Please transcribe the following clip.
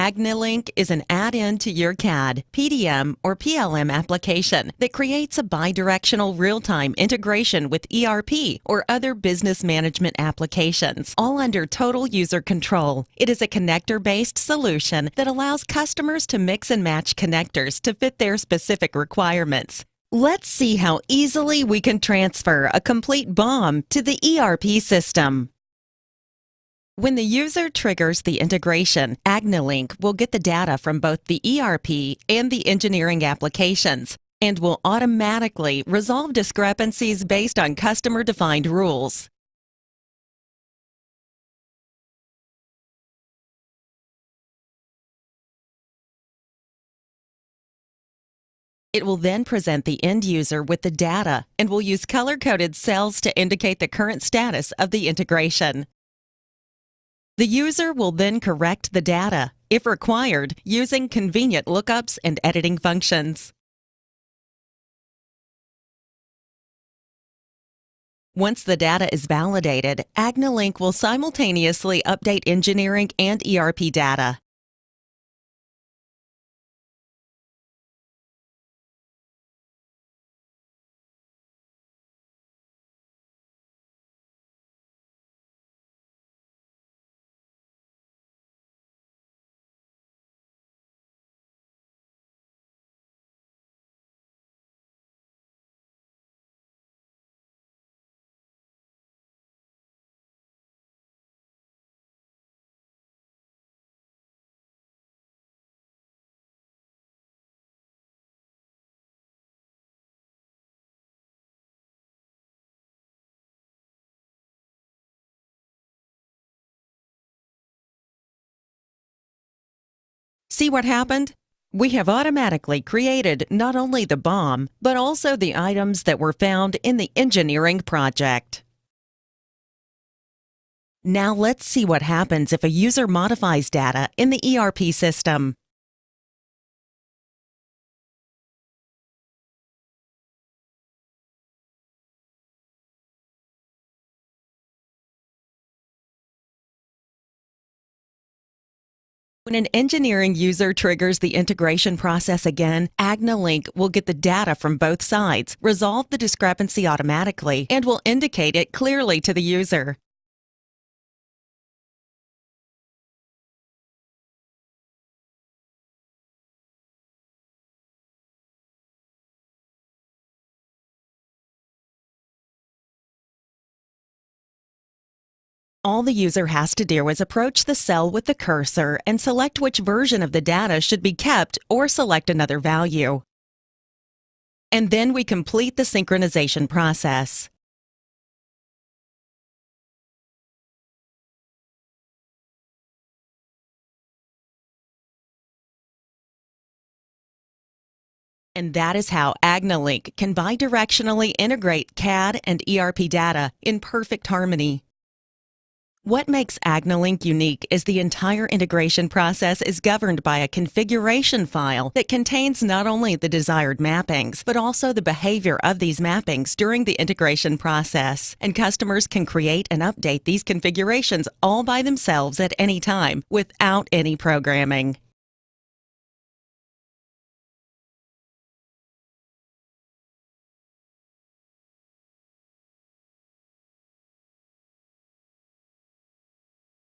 Agni Link is an add-in to your CAD, PDM, or PLM application that creates a bidirectional real-time integration with ERP or other business management applications, all under total user control. It is a connector-based solution that allows customers to mix and match connectors to fit their specific requirements. Let's see how easily we can transfer a complete BOM to the ERP system. When the user triggers the integration, Agni Link will get the data from both the ERP and the engineering applications and will automatically resolve discrepancies based on customer-defined rules. It will then present the end user with the data and will use color-coded cells to indicate the current status of the integration. The user will then correct the data, if required, using convenient lookups and editing functions. Once the data is validated, Agni Link will simultaneously update engineering and ERP data. See what happened? We have automatically created not only the BOM, but also the items that were found in the engineering project. Now let's see what happens if a user modifies data in the ERP system. When an engineering user triggers the integration process again, Agni Link will get the data from both sides, resolve the discrepancy automatically, and will indicate it clearly to the user. All the user has to do is approach the cell with the cursor and select which version of the data should be kept or select another value. And then we complete the synchronization process. And that is how Agni Link can bidirectionally integrate CAD and ERP data in perfect harmony. What makes Agni Link unique is the entire integration process is governed by a configuration file that contains not only the desired mappings, but also the behavior of these mappings during the integration process. And customers can create and update these configurations all by themselves at any time without any programming.